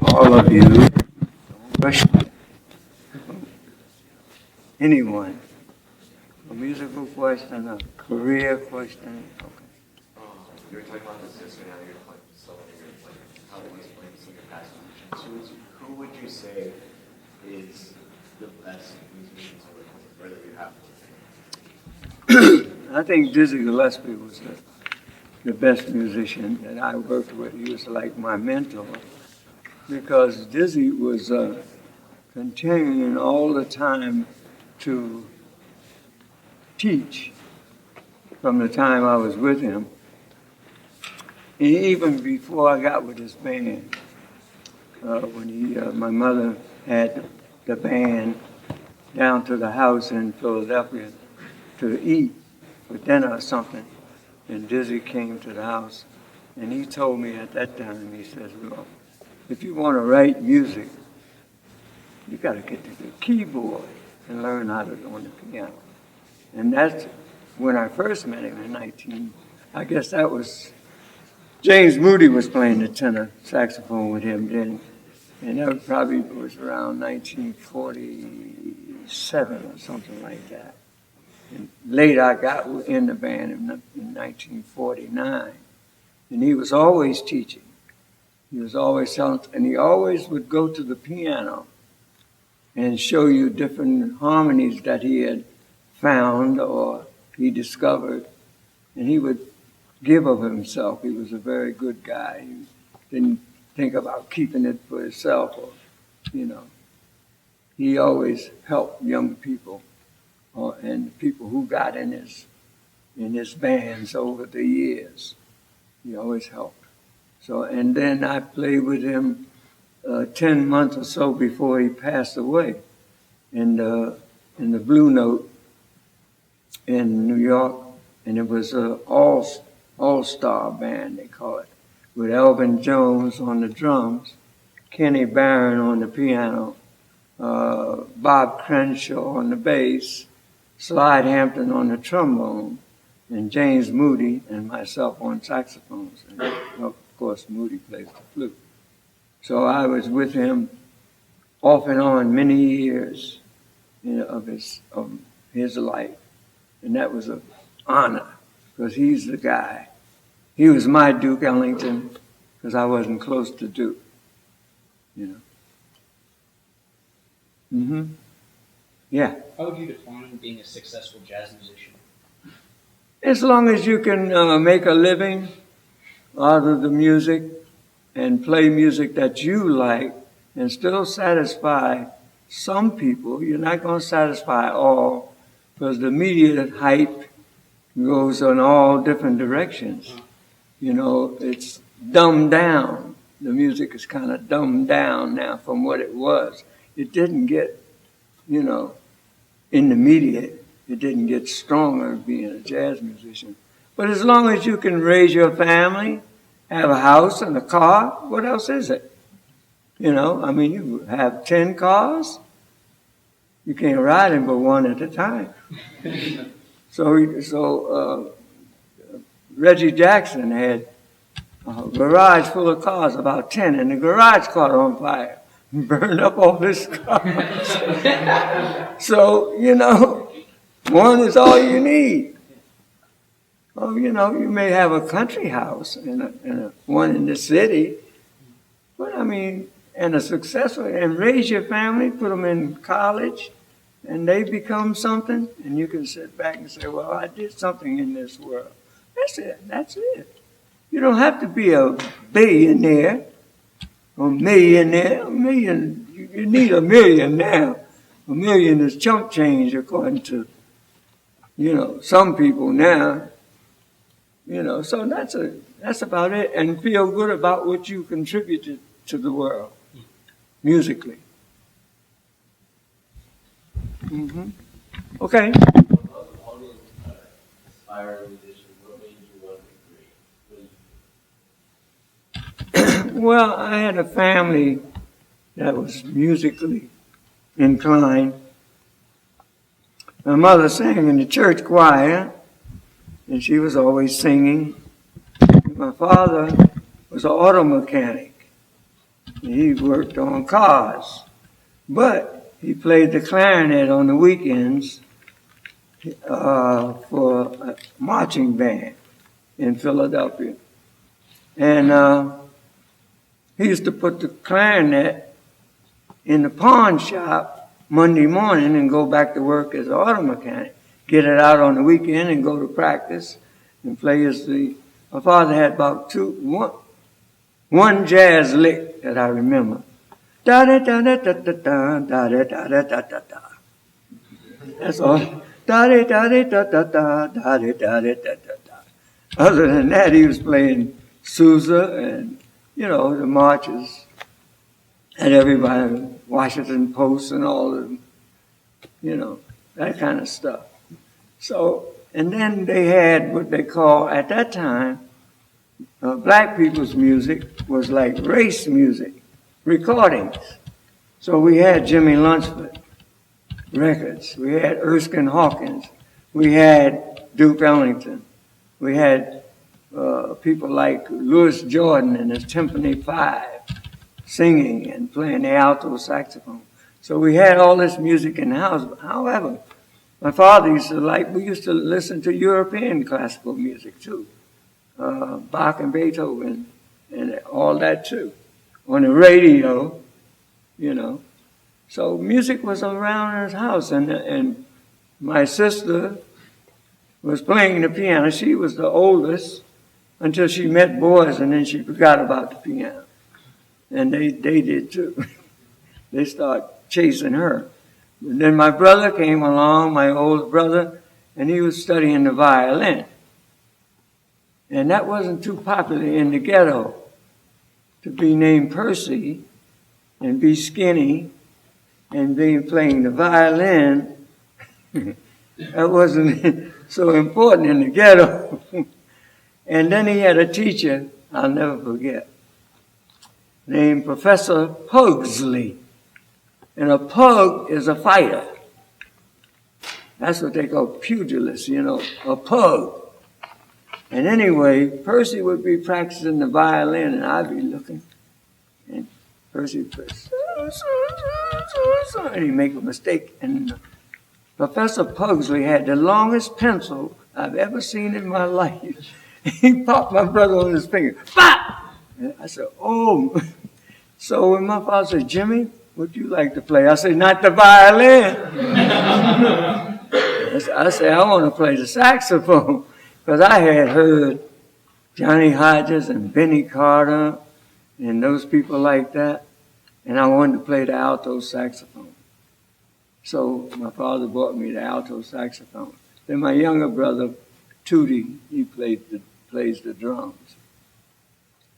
all of you, don't rush anyone. A musical question, a career question. Okay. You were talking about this yesterday, now you're playing so you're playing how to explain some of your past musicians. Who would you say is the best musicians or that you have? I think Dizzy Gillespie was the best musician that I worked with. He was like my mentor because Dizzy was continuing all the time to teach from the time I was with him. And even before I got with his band, when my mother had the band down to the house in Philadelphia to eat for dinner or something, and Dizzy came to the house, and he told me at that time, he says, well, if you want to write music, you got to get to the keyboard and learn how to on the piano. And that's when I first met him in I guess that was, James Moody was playing the tenor saxophone with him then. And that probably was around 1947 or something like that. And later I got in the band in 1949. And he was always teaching. He was always telling, and he always would go to the piano and show you different harmonies that he had found or he discovered. And he would give of himself. He was a very good guy. He didn't think about keeping it for himself or, He always helped young people and people who got in his bands over the years. He always helped. So, and then I played with him 10 months or so before he passed away in the Blue Note in New York, and it was an all-star band, they call it, with Elvin Jones on the drums, Kenny Barron on the piano, Bob Crenshaw on the bass, Slide Hampton on the trombone, and James Moody and myself on saxophones. And of course, Moody plays the flute. So I was with him off and on many years of his life. And that was an honor because he's the guy. He was my Duke Ellington because I wasn't close to Duke. Yeah. How would you define being a successful jazz musician? As long as you can make a living out of the music and play music that you like and still satisfy some people, you're not going to satisfy all because the media hype goes in all different directions. It's dumbed down. The music is kind of dumbed down now from what it was. It didn't get, in the media, it didn't get stronger being a jazz musician. But as long as you can raise your family, have a house and a car, what else is it? You have 10 cars, you can't ride in but one at a time. So Reggie Jackson had a garage full of cars, about 10, and the garage caught on fire and burned up all his cars. So, one is all you need. Oh, you may have a country house and one in the city, but and a successful, and raise your family, put them in college, and they become something, and you can sit back and say, well, I did something in this world. That's it. You don't have to be a billionaire or millionaire. You need a million now. A million is chump change according to, some people now. So that's about it. And feel good about what you contributed to the world, musically. Okay. Well, I had a family that was musically inclined. My mother sang in the church choir, and she was always singing. My father was an auto mechanic, He worked on cars, but he played the clarinet on the weekends for a marching band in Philadelphia. And he used to put the clarinet in the pawn shop Monday morning and go back to work as an auto mechanic, get it out on the weekend and go to practice and play my father had about one jazz lick that I remember. Da da da da da da da da da da da da da. That's all. Da da da da da da da da da da da da. Other than that, he was playing Sousa and the marches and everybody, Washington Post and all of them, that kind of stuff. So, and then they had what they call at that time. Black people's music was like race music, recordings. So we had Jimmy Lunsford records. We had Erskine Hawkins. We had Duke Ellington. We had people like Louis Jordan and his Timpani Five singing and playing the alto saxophone. So we had all this music in the house. However, my father we used to listen to European classical music too. Bach and Beethoven and all that too. On the radio, So music was around his house, and my sister was playing the piano. She was the oldest until she met boys, and then she forgot about the piano. And they did too. They started chasing her. And then my brother came along, my oldest brother, and he was studying the violin. And that wasn't too popular in the ghetto, to be named Percy and be skinny and be playing the violin. That wasn't so important in the ghetto. And then he had a teacher I'll never forget, named Professor Pugsley. And a pug is a fighter. That's what they call pugilists, a pug. And anyway, Percy would be practicing the violin, and I'd be looking. And Percy would play, and he'd make a mistake. And Professor Pugsley had the longest pencil I've ever seen in my life. He popped my brother on his finger. Pop! And I said, oh. So when my father said, Jimmy, would you like to play? I said, not the violin. I said, I want to play the saxophone. Because I had heard Johnny Hodges and Benny Carter and those people like that, and I wanted to play the alto saxophone. So my father bought me the alto saxophone. Then my younger brother, Tootie, he plays the drums.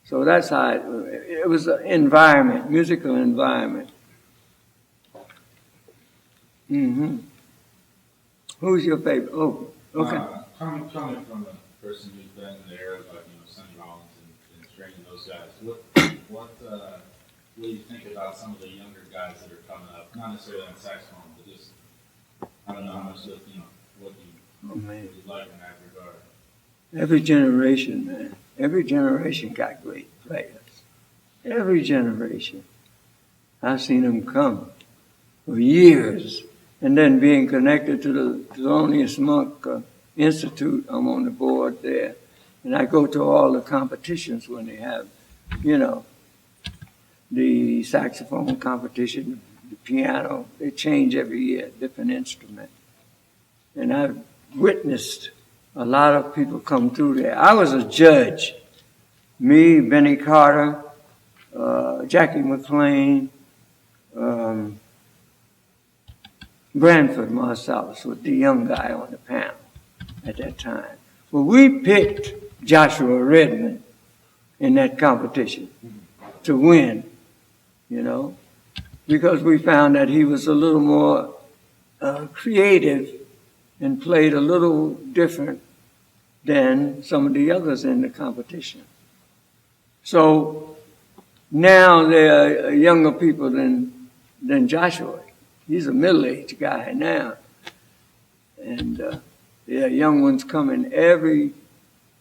So that's how it was an environment, musical environment. Mm-hmm. Who's your favorite? Oh, okay. Coming from a person who's been in the era of Sonny Rollins and training those guys, what do you think about some of the younger guys that are coming up? Not necessarily on saxophone, but just I don't know how much of what you like in that regard. Every generation, man. Every generation got great players. Every generation. I've seen them come for years, and then being connected to the Thelonious Monk Institute, I'm on the board there. And I go to all the competitions when they have, the saxophone competition, the piano. They change every year, different instrument. And I've witnessed a lot of people come through there. I was a judge. Me, Benny Carter, Jackie McLean, Branford Marsalis was the young guy on the panel at that time. Well, we picked Joshua Redmond in that competition to win, because we found that he was a little more creative and played a little different than some of the others in the competition. So now there are younger people than Joshua. He's a middle-aged guy now. And there are young ones coming every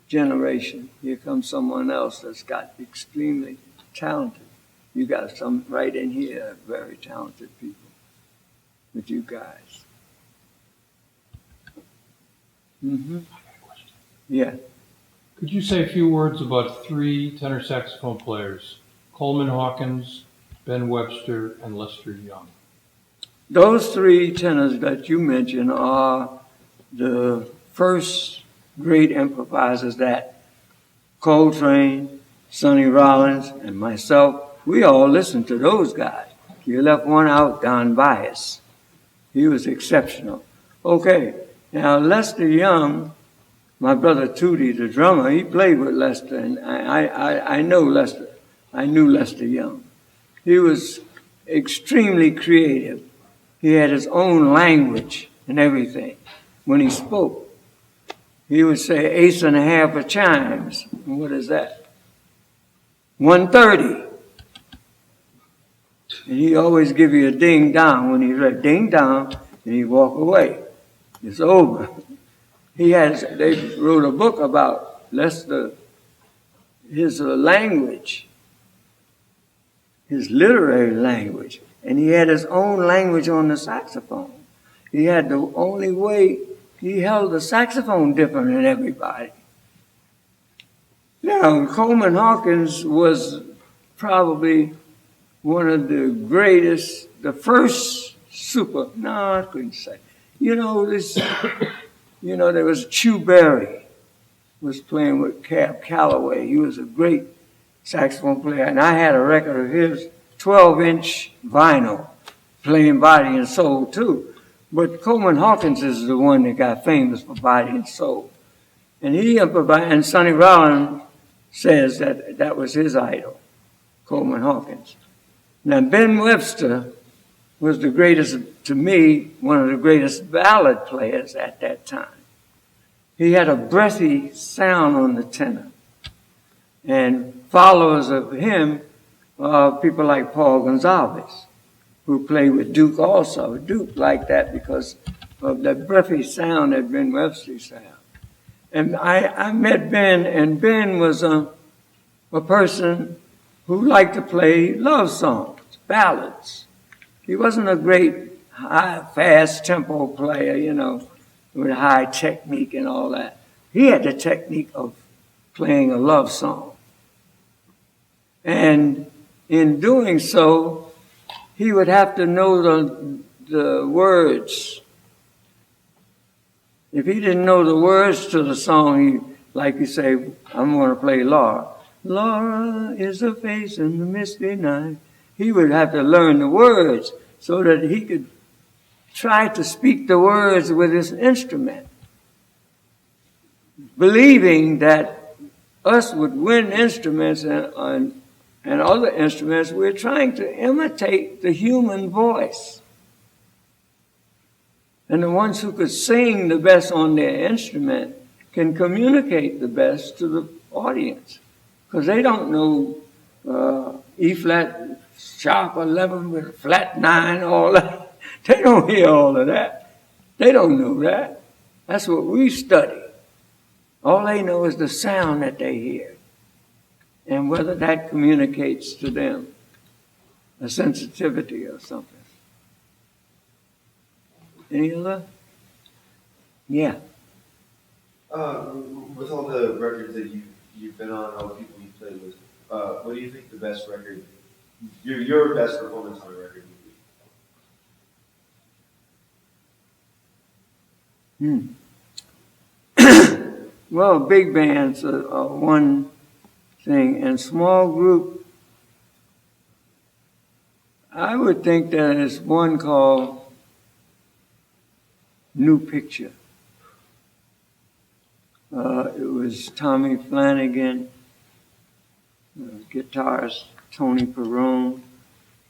generation. Here comes someone else that's got extremely talented. You got some right in here, very talented people with you guys. Mm-hmm. Yeah. Could you say a few words about three tenor saxophone players, Coleman Hawkins, Ben Webster, and Lester Young? Those three tenors that you mentioned are the first great improvisers that Coltrane, Sonny Rollins, and myself, we all listened to those guys. You left one out, Don Bias. He was exceptional. Okay, now Lester Young, my brother Tootie, the drummer, he played with Lester, and I know Lester. I knew Lester Young. He was extremely creative. He had his own language and everything. When he spoke, he would say 8.5 of chimes. And what is that? 1:30. And he always give you a ding dong when he read ding dong, and he walk away. It's over. They wrote a book about Lester, his language, his literary language, and he had his own language on the saxophone. He had the only way he held the saxophone different than everybody. Now, Coleman Hawkins was probably one of the greatest, the first no, I couldn't say. There was Chew Berry was playing with Cab Calloway. He was a great saxophone player, and I had a record of his 12-inch vinyl playing Body and Soul too. But Coleman Hawkins is the one that got famous for Body and Soul. And he improvised, and Sonny Rollins says that was his idol, Coleman Hawkins. Now, Ben Webster was the greatest, to me, one of the greatest ballad players at that time. He had a breathy sound on the tenor. And followers of him are people like Paul Gonsalves, who played with Duke also. Duke liked that because of the breathy sound that Ben Webster sound. And I met Ben, and Ben was a person who liked to play love songs, ballads. He wasn't a great high, fast tempo player, with high technique and all that. He had the technique of playing a love song. And in doing so, he would have to know the words. If he didn't know the words to the song, like you say, I'm going to play Laura. Laura is a face in the misty night. He would have to learn the words so that he could try to speak the words with his instrument, believing that us with wind instruments and other instruments, we're trying to imitate the human voice. And the ones who could sing the best on their instrument can communicate the best to the audience, because they don't know E flat sharp 11 with a flat 9, all that. They don't hear all of that. They don't know that. That's what we study. All they know is the sound that they hear, and whether that communicates to them a sensitivity or something. Any other? Yeah. With all the records that you've been on, all the people you've played with, what do you think the best record, your best performance on a record would be? Well, big bands are one thing, and small group, I would think that it's one called New Picture. It was Tommy Flanagan, guitarist Tony Perrone,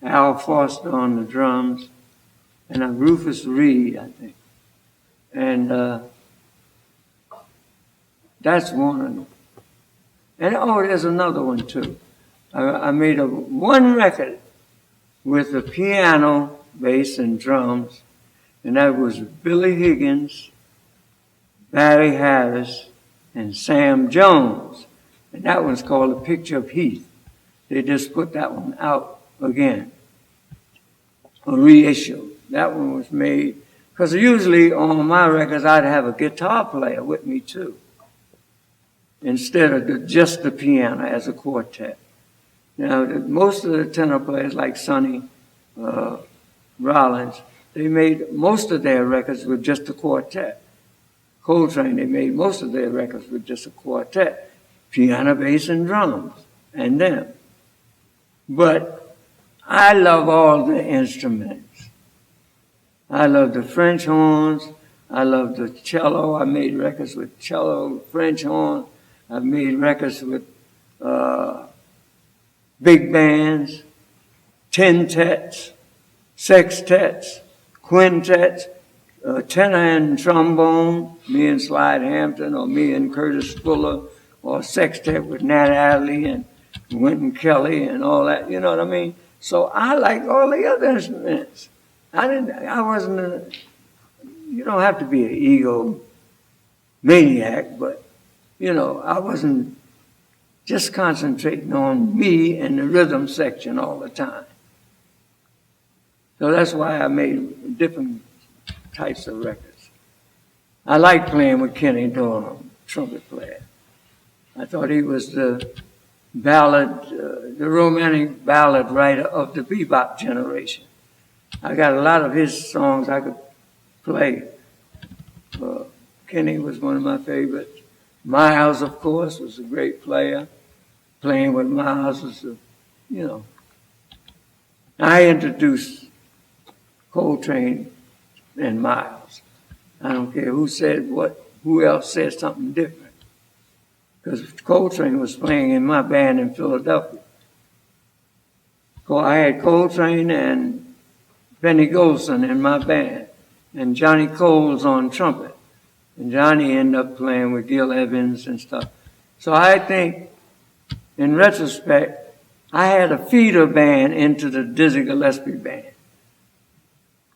Al Foster on the drums, and Rufus Reed, I think. And that's one of them. And there's another one too. I made one record with the piano, bass, and drums, and that was Billy Higgins, Barry Harris, and Sam Jones. And that one's called A Picture of Heath. they just put that one out again, a reissue. That one was made, because usually on my records I'd have a guitar player with me too, instead of just the piano as a quartet. Now, most of the tenor players like Sonny Rollins, they made most of their records with just a quartet. Coltrane, they made most of their records with just a quartet, piano, bass, and drums, and them. But I love all the instruments. I love the French horns. I love the cello. I made records with cello, French horn. I've made records with big bands, tentets, sextets, quintets, tenor and trombone, me and Slide Hampton, or me and Curtis Fuller, or sextet with Nat Adderley and Wynton Kelly and all that, you know what I mean? So I like all the other instruments. You don't have to be an egomaniac, but, I wasn't just concentrating on me and the rhythm section all the time. So that's why I made different types of records. I like playing with Kenny Dorham, trumpet player. I thought he was the romantic ballad writer of the bebop generation. I got a lot of his songs I could play. Kenny was one of my favorites. Miles, of course, was a great player. Playing with Miles was, I introduced Coltrane and Miles. I don't care who said what, who else said something different. Because Coltrane was playing in my band in Philadelphia. I had Coltrane and Benny Golson in my band, and Johnny Coles on trumpet. And Johnny ended up playing with Gil Evans and stuff. So I think, in retrospect, I had a feeder band into the Dizzy Gillespie band.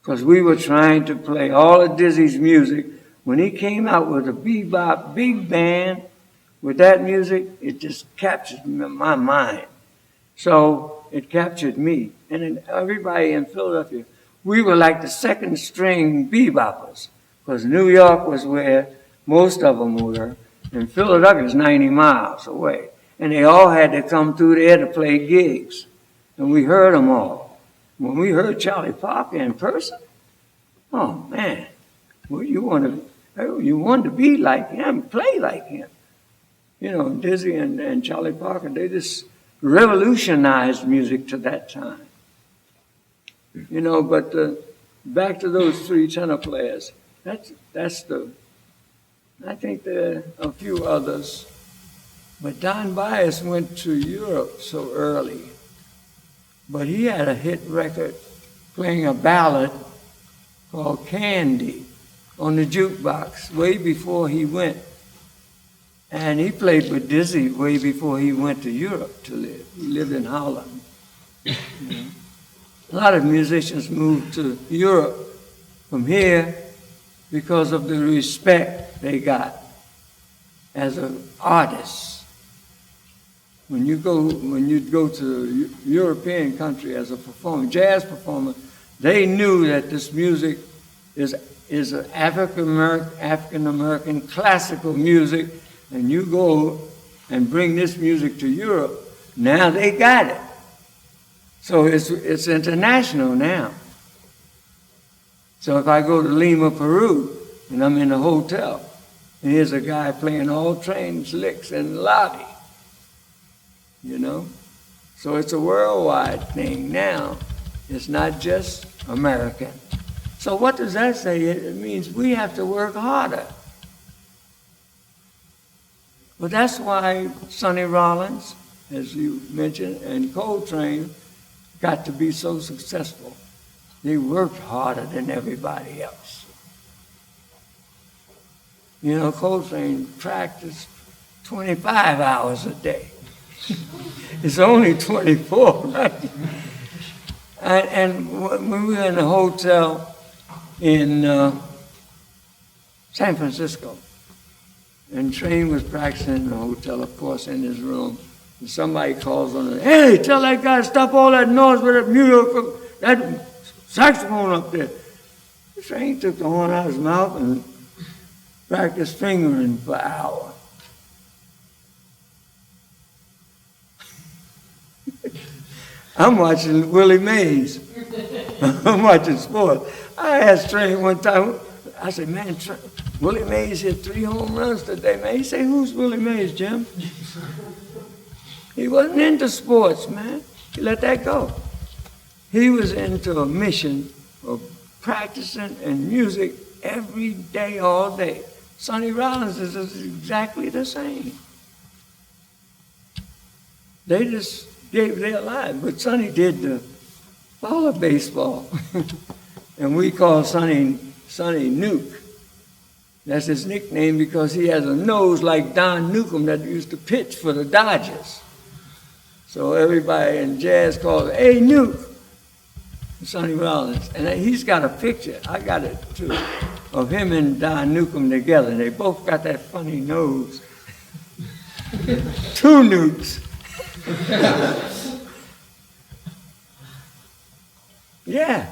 Because we were trying to play all of Dizzy's music. When he came out with a bebop big band, with that music, it just captured my mind. So it captured me. And then everybody in Philadelphia, we were like the second string beboppers. Because New York was where most of them were, and Philadelphia is 90 miles away. And they all had to come through there to play gigs. And we heard them all. When we heard Charlie Parker in person, oh man, well, you wanted to be like him, play like him. Dizzy and Charlie Parker, they just revolutionized music to that time. But back to those three tenor players. I think there are a few others. But Don Byas went to Europe so early. But he had a hit record playing a ballad called Candy on the jukebox way before he went. And he played with Dizzy way before he went to Europe to live. He lived in Holland. A lot of musicians moved to Europe from here because of the respect they got as an artist. When you go to a European country as a performer, jazz performer, they knew that this music is an African American classical music, and you go and bring this music to Europe, now they got it. So it's international now. So if I go to Lima, Peru, and I'm in a hotel, and here's a guy playing all trains licks in the lobby, So it's a worldwide thing now. It's not just American. So what does that say? It means we have to work harder. But that's why Sonny Rollins, as you mentioned, and Coltrane got to be so successful. They worked harder than everybody else. Coltrane practiced 25 hours a day. It's only 24, right? And when we were in a hotel in San Francisco, and Train was practicing in the hotel, of course, in his room, and somebody calls on it, hey, tell that guy to stop all that noise with that music, that saxophone up there. This ain't took the horn out of his mouth and practiced fingering for hours. I'm watching Willie Mays. I'm watching sports. I asked Trey one time, I said, man, Willie Mays hit 3 home runs today, man. He said, who's Willie Mays, Jim? He wasn't into sports, man. He let that go. He was into a mission of practicing and music every day, all day. Sonny Rollins is exactly the same. They just gave their lives, but Sonny did the follow baseball. And we call Sonny Nuke. That's his nickname because he has a nose like Don Newcomb that used to pitch for the Dodgers. So everybody in jazz calls, hey, Nuke, Sonny Rollins. And he's got a picture, I got it too, of him and Don Newcomb together. They both got that funny nose. 2 Nukes. Yeah.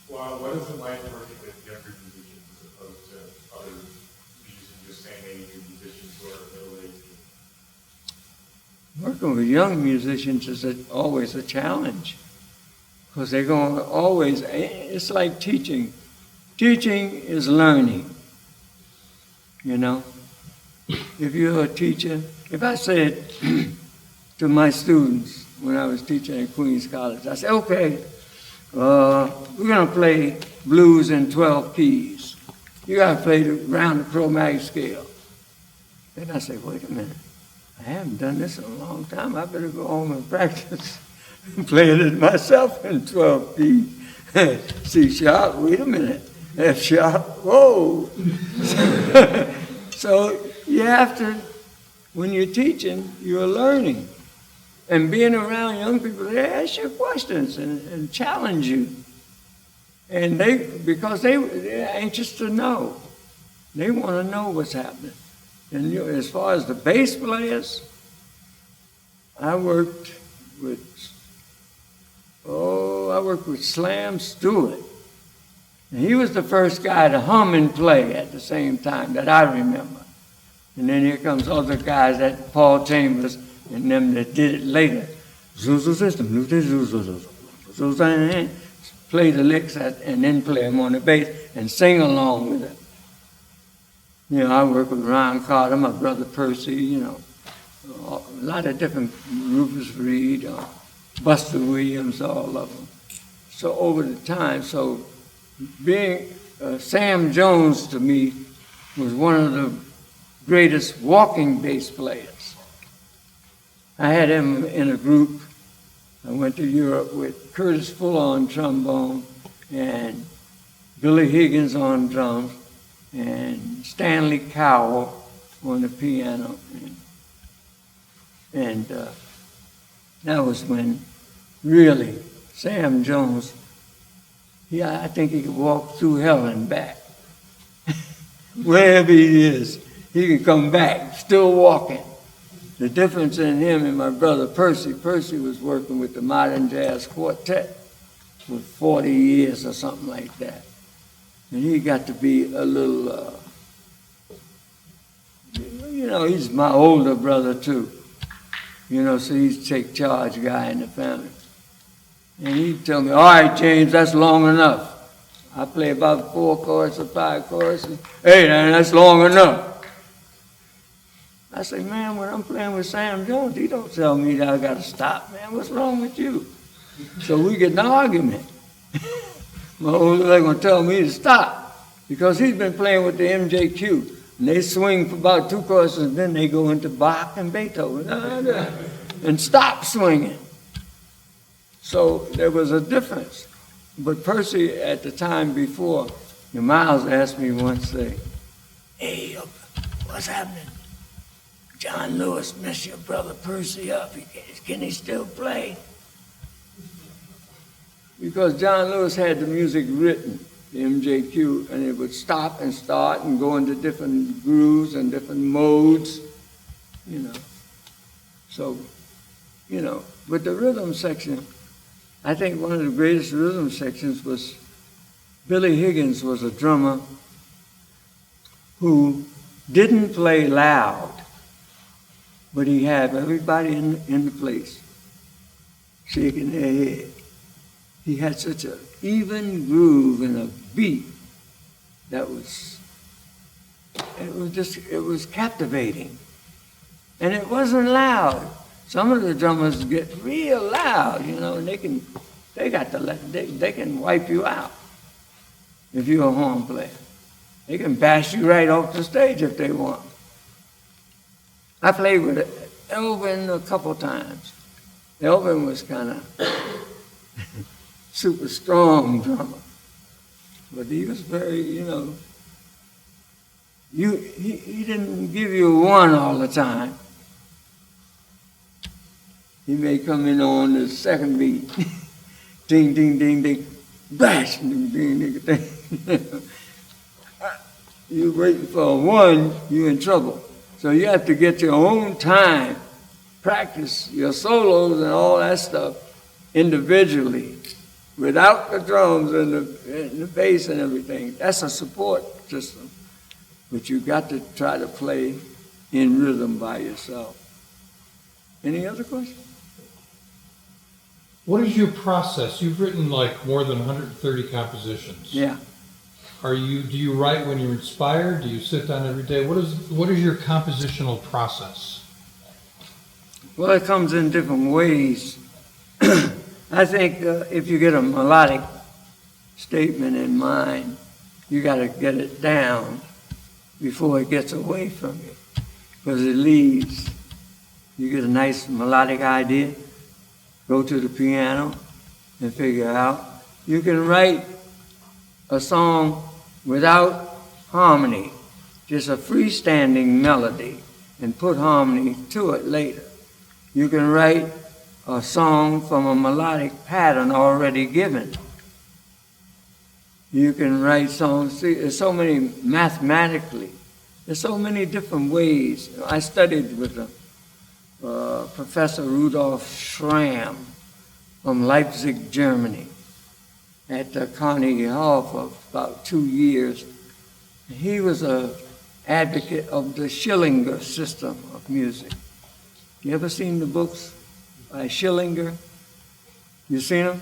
Well, what is it like working with younger musicians as opposed to other musicians just saying, hey, you musicians who are middle-aged? Working with young musicians is always a challenge because they're going to always, it's like teaching. Teaching is learning, you know. If you're a teacher, if I said to my students when I was teaching at Queens College, I said, okay, we're going to play blues in 12 keys. You got to play around the chromatic scale. Then I say, wait a minute. I haven't done this in a long time. I better go home and practice playing it myself in 12 keys. C sharp, wait a minute. F sharp, whoa. So you have to, when you're teaching, you're learning. And being around young people, they ask you questions and challenge you. And because they're anxious to know. They want to know what's happening. And as far as the bass players, I worked with Slam Stewart. And he was the first guy to hum and play at the same time that I remember. And then here comes other guys, that Paul Chambers and them that did it later. Play the licks and then play them on the bass and sing along with it. You know, I work with Ron Carter, my brother Percy, you know, a lot of different, Rufus Reed, Buster Williams, all of them. So over the time, so being Sam Jones to me was one of the greatest walking bass players. I had him in a group. I went to Europe with Curtis Fuller on trombone and Billy Higgins on drums and Stanley Cowell on the piano. And that was when really Sam Jones, I think he could walk through hell and back. Wherever he is, he can come back, still walking. The difference in him and my brother Percy was working with the Modern Jazz Quartet for 40 years or something like that. And he got to be a little, you know, he's my older brother too. You know, so he's a take charge guy in the family. And he'd tell me, all right, James, that's long enough. I play about 4 choruses or 5 choruses. Hey, man, that's long enough. I say, man, when I'm playing with Sam Jones, he don't tell me that I got to stop, man. What's wrong with you? So we get in an argument. My older brother going to tell me to stop because he's been playing with the MJQ. And they swing for about 2 choruses, and then they go into Bach and Beethoven and stop swinging. So there was a difference. But Percy, at the time before, Miles asked me once, hey, what's happening? John Lewis messed your brother Percy up. Can he still play? Because John Lewis had the music written, the MJQ, and it would stop and start and go into different grooves and different modes, you know. So With the rhythm section, I think one of the greatest rhythm sections was Billy Higgins was a drummer who didn't play loud, but he had everybody in the place shaking their head. He had such an even groove and a beat that it was captivating. And it wasn't loud. Some of the drummers get real loud, and they can wipe you out if you're a horn player. They can bash you right off the stage if they want. I played with Elvin a couple times. Elvin was kind of super strong drummer, but he was very, he didn't give you one all the time. He may come in on the second beat, ding, ding, ding, ding, bash, ding, ding, ding, ding. You're waiting for one, you're in trouble. So you have to get your own time, practice your solos and all that stuff individually, without the drums and the bass and everything. That's a support system, but you got to try to play in rhythm by yourself. Any other questions? What is your process? You've written like more than 130 compositions. Yeah. Do you write when you're inspired? Do you sit down every day? What is your compositional process? Well, it comes in different ways. I think if you get a melodic statement in mind, you got to get it down before it gets away from you, because it leaves. You get a nice melodic idea, go to the piano and figure out. You can write a song without harmony, just a freestanding melody, and put harmony to it later. You can write a song from a melodic pattern already given. You can write songs, there's so many mathematically, there's so many different ways. I studied with Professor Rudolf Schramm from Leipzig, Germany, at Carnegie Hall for about 2 years. He was an advocate of the Schillinger system of music. You ever seen the books by Schillinger? You seen them?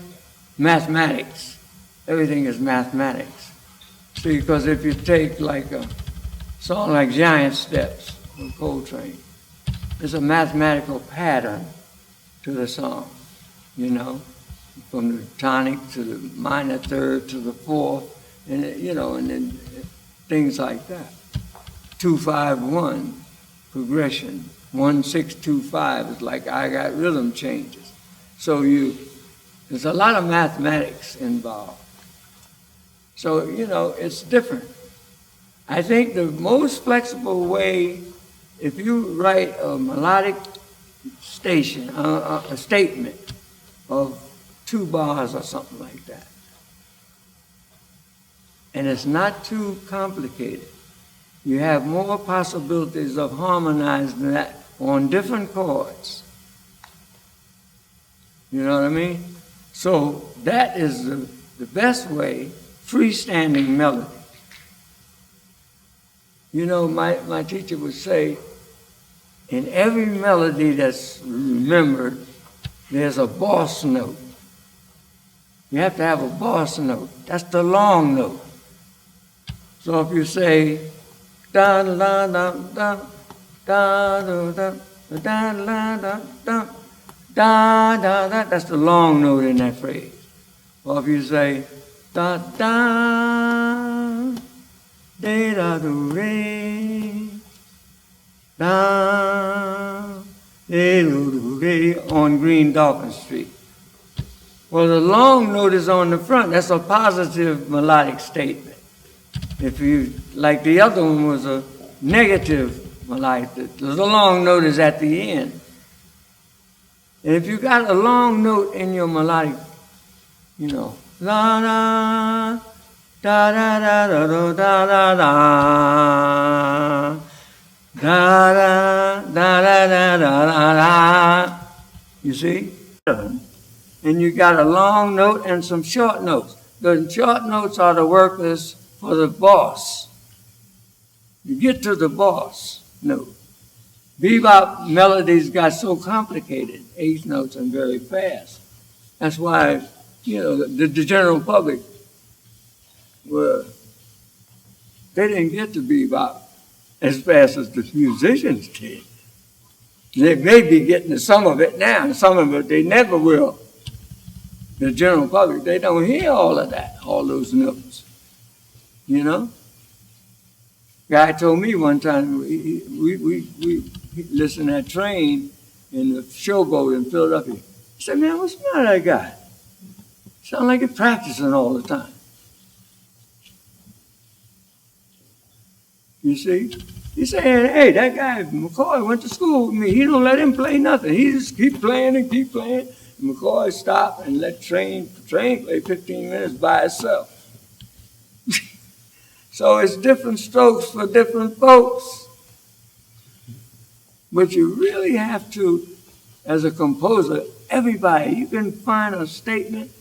Mathematics. Everything is mathematics. See, because if you take like a song like Giant Steps from Coltrane, there's a mathematical pattern to the song, from the tonic to the minor third to the fourth, and and then things like that. 2-5-1 progression. 1-6-2-5 is like I got rhythm changes. So there's a lot of mathematics involved. So it's different. I think the most flexible way, if you write a melodic a statement of 2 bars or something like that, and it's not too complicated, you have more possibilities of harmonizing that on different chords. You know what I mean? So that is the best way, freestanding melody. My teacher would say, in every melody that's remembered, there's a boss note. You have to have a boss note. That's the long note. So if you say, da da da da da da da da da da da da da, that's the long note in that phrase. Or if you say, da da de da do re da de do re on Green Dolphin Street. Well, the long note is on the front. That's a positive melodic statement. If you, like the other one was a negative melodic, the long note is at the end. And if you got a long note in your melodic, la da da da da da da da da da da da da da da da. You see? And you got a long note and some short notes. The short notes are the workers for the boss. You get to the boss note. Bebop melodies got so complicated, eighth notes and very fast. That's why, the general public they didn't get to bebop as fast as the musicians did. They may be getting to some of it now, and some of it they never will. The general public, they don't hear all of that, all those notes. Guy told me one time, we listened to that train in the showboat in Philadelphia. He said, man, what's the matter with that guy? Sound like he's practicing all the time. You see? He's saying, hey, that guy, McCoy, went to school with me. He don't let him play nothing. He just keep playing and keep playing. And McCoy stopped and let train play 15 minutes by itself. So it's different strokes for different folks. But you really have to, as a composer, everybody, you can find a statement.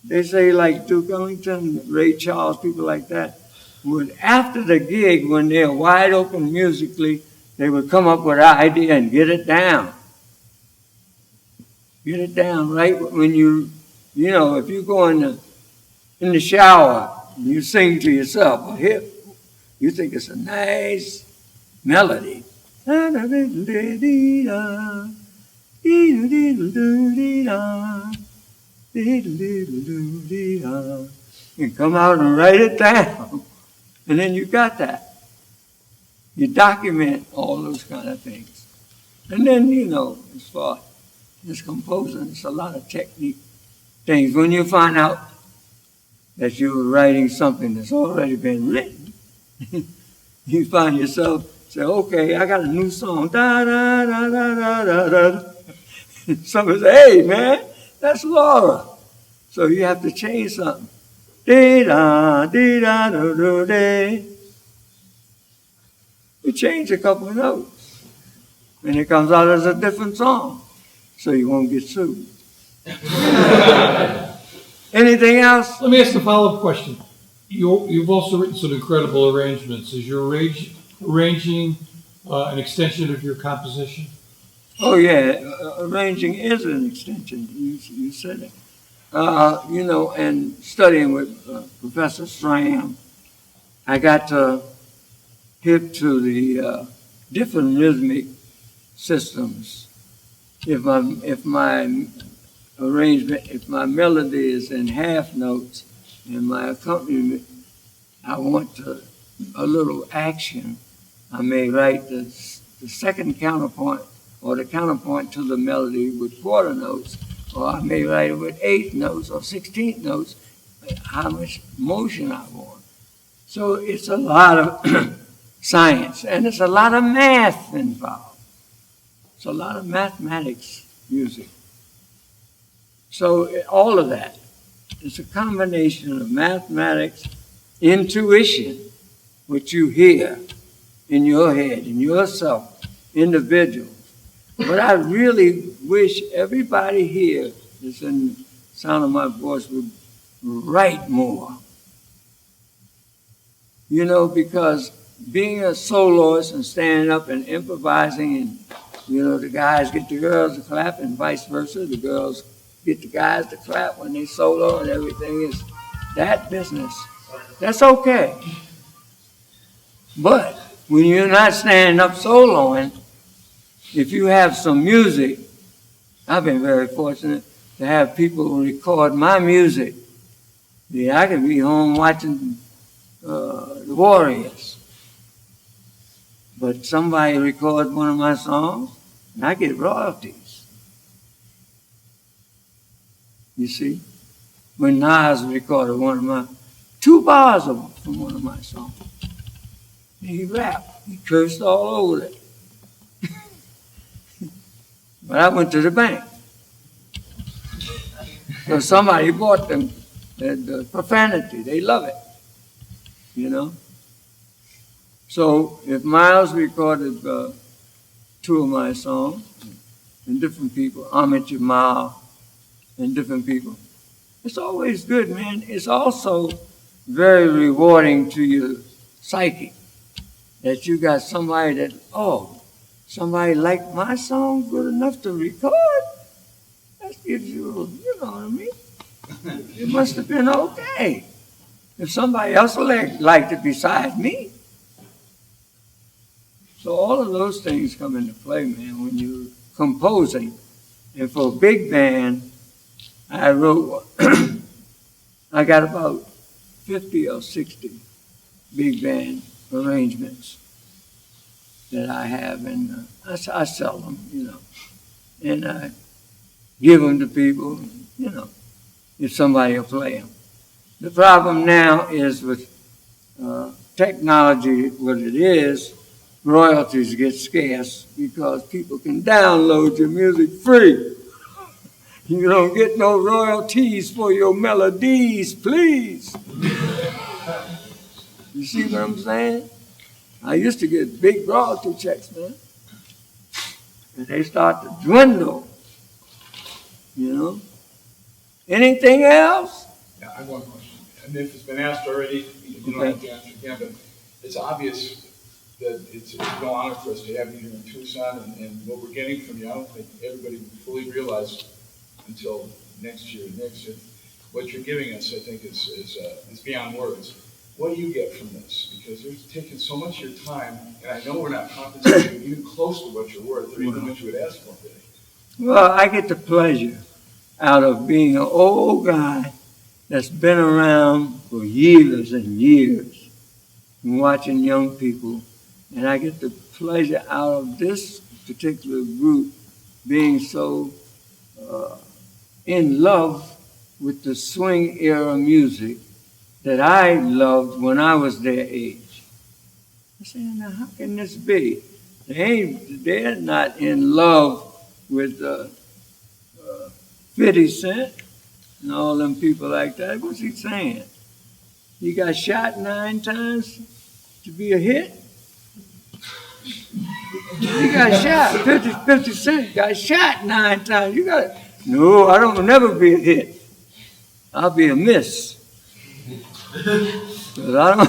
They say like Duke Ellington, Ray Charles, people like that, would after the gig, when they're wide open musically, they would come up with an idea and get it down. Get it down right when if you go in the shower, you sing to yourself a hip, you think it's a nice melody. You come out and write it down, and then you got that. You document all those kind of things. And then, as far as composing, it's a lot of technique things. When you find out that you're writing something that's already been written, you find yourself say, okay, I got a new song. Da, da, da, da, da, da, da. Somebody say, hey, man, that's Laura. So you have to change something. Dee da, dee da, do, do, dee. You change a couple of notes, and it comes out as a different song, so you won't get sued. Anything else? Let me ask a follow-up question. You've also written some incredible arrangements. Is your arranging an extension of your composition? Oh, yeah. Arranging is an extension. You said it. And studying with Professor Stram, I got hip to the different rhythmic systems. If my arrangement, if my melody is in half notes and my accompaniment, I want a little action, I may write the second counterpoint or the counterpoint to the melody with quarter notes, or I may write it with eighth notes or 16th notes, how much motion I want. So it's a lot of science, and it's a lot of math involved. It's a lot of mathematics music. So all of that, it's a combination of mathematics, intuition, what you hear in your head, in yourself, individual. But I really wish everybody here that's in the sound of my voice would write more. Because being a soloist and standing up and improvising and, the guys get the girls to clap and vice versa, the girls get the guys to clap when they solo and everything is that business. That's okay. But when you're not standing up soloing, if you have some music, I've been very fortunate to have people record my music. Yeah, I can be home watching the Warriors. But somebody records one of my songs, and I get royalties. You see? When Nas recorded 2 bars from one of my songs. He rapped. He cursed all over it. But I went to the bank. So somebody bought them the profanity. They love it. So if Miles recorded 2 of my songs, and different people, Ahmed Jamal, and different people. It's always good, man. It's also very rewarding to your psyche that you got somebody that, somebody liked my song good enough to record. That gives you, you know what I mean? It must have been okay. If somebody else liked it besides me. So all of those things come into play, man, when you're composing. And for a big band, I wrote, I got about 50 or 60 big band arrangements that I have, and I sell them, you know, and I give them to people, you know, if somebody will play them. The problem now is with technology, what it is, royalties get scarce because people can download your music free. You don't get no royalties for your melodies, please. You see what I'm saying? I used to get big royalty checks, man. And they start to dwindle, you know. Anything else? Yeah, I have one question. And if it's been asked already, you don't have to answer again, but it's obvious that it's no honor for us to have you here in Tucson, and what we're getting from you, I don't think everybody will fully realize until next year. What you're giving us, I think, is beyond words. What do you get from this? Because you're taking so much of your time, and I know we're not compensating even close to what you're worth, or even what you would ask for today. Well, I get the pleasure out of being an old guy that's been around for years and years and watching young people. And I get the pleasure out of this particular group being so in love with the swing era music that I loved when I was their age. I said, now how can this be? They're not in love with 50 Cent and all them people like that. What's he saying? He got shot 9 times to be a hit? He got shot. 50 Cent got shot 9 times. No, I don't never be a hit. I'll be a miss. 'Cause I don't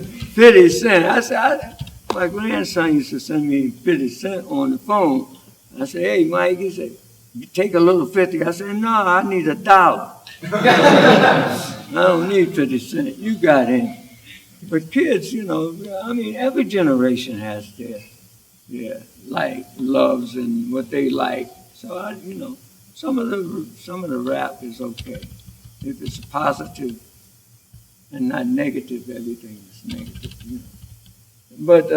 50 Cent. I said, my grandson used to send me 50 Cent on the phone. I said, hey, Mike, he said, you take a little 50. I said, no, I need $1. I don't need 50 Cent. You got him. But kids, you know, I mean, every generation has their loves and what they like. So you know, some of the rap is okay if it's positive and not negative. Everything is negative, you know. But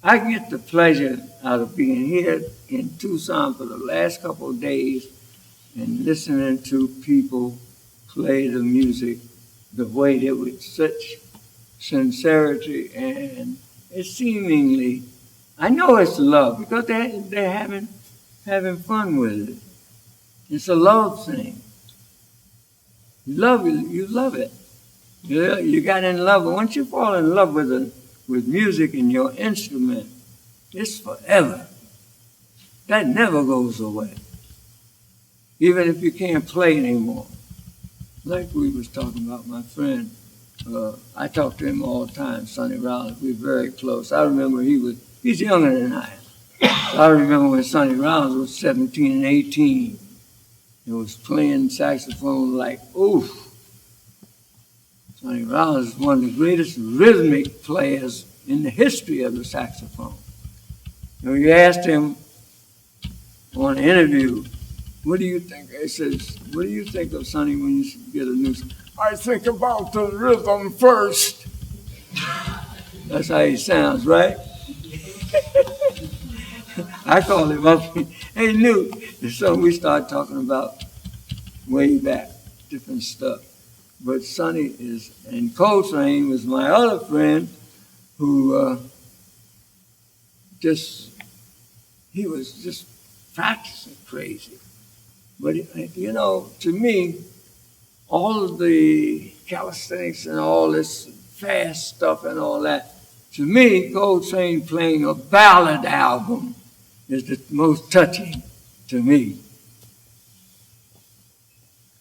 I get the pleasure out of being here in Tucson for the last couple of days and listening to people play the music the way they with such sincerity, and it's seemingly, I know it's love because they're having fun with it. It's a love thing. You love it. You got in love. Once you fall in love with music and your instrument, it's forever. That never goes away. Even if you can't play anymore. Like we was talking about, my friend, I talk to him all the time, Sonny Rollins. We're very close. I remember he's younger than I am. So I remember when Sonny Rollins was 17 and 18. He was playing saxophone like, oof. Sonny Rollins is one of the greatest rhythmic players in the history of the saxophone. And you asked him on an interview, what do you think? He says, what do you think of Sonny when you get a new song? I think about the rhythm first. That's how he sounds, right? I call him up. Hey, Newt, it's something we started talking about way back, different stuff. But Sonny is, and Coltrane was my other friend who he was just practicing crazy. But, you know, to me, all of the calisthenics and all this fast stuff and all that, to me, Coltrane playing a ballad album is the most touching to me.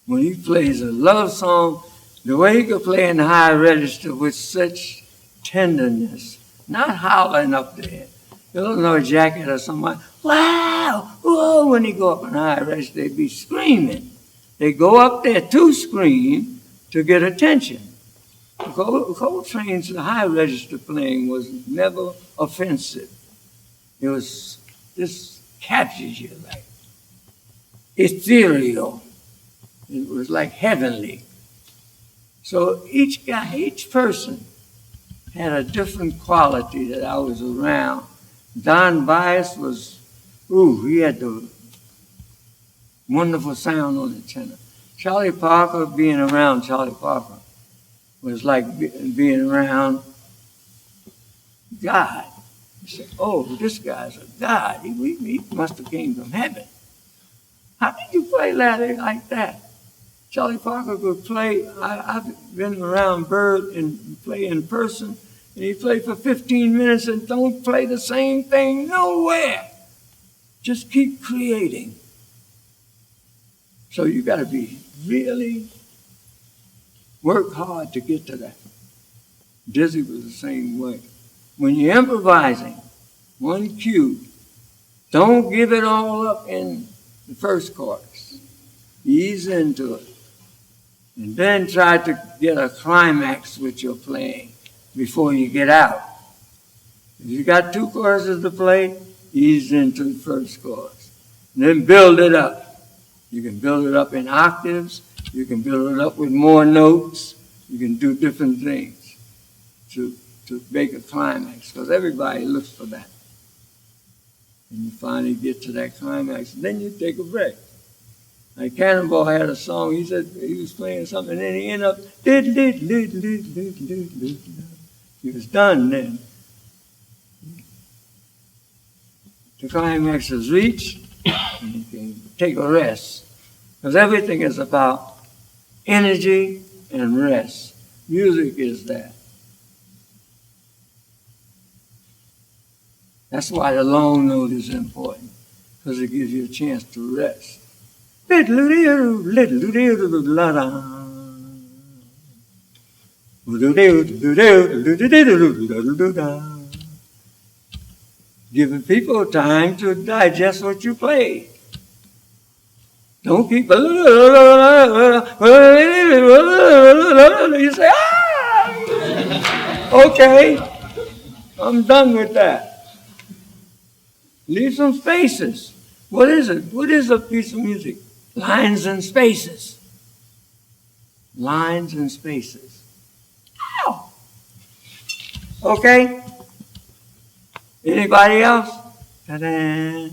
When he plays a love song, the way he could play in the high register with such tenderness, not howling up there. Illinois Jacket or somebody, wow, whoa, when he go up in the high register, they be screaming. They go up there to scream to get attention. Coltrane's high register playing was never offensive. It was, this captures you like ethereal. It was like heavenly. So each guy, each person had a different quality that I was around. Don Bias was, he had the wonderful sound on the tenor. Charlie Parker, being around Charlie Parker was like being around God. You say, this guy's a God. He must have came from heaven. How did you play like that? Charlie Parker could play. I've been around Bird and play in person, and he played for 15 minutes and don't play the same thing nowhere. Just keep creating. So you got to be really work hard to get to that. Dizzy was the same way. When you're improvising, one cue, don't give it all up in the first chorus. Ease into it. And then try to get a climax with your playing before you get out. If you got 2 choruses to play, ease into the first chorus. And then build it up. You can build it up in octaves. You can build it up with more notes. You can do different things to make a climax, because everybody looks for that. And you finally get to that climax, and then you take a break. Like Cannonball had a song, he said he was playing something, and then he ended up, he was done then. The climax is reached, and you can take a rest. Because everything is about energy and rest. Music is that. That's why the long note is important, because it gives you a chance to rest. Giving people time to digest what you play. Don't keep. You say, okay, I'm done with that. Leave some spaces. What is it? What is a piece of music? Lines and spaces. Lines and spaces. Ow! Okay? Anybody else? Ta-da!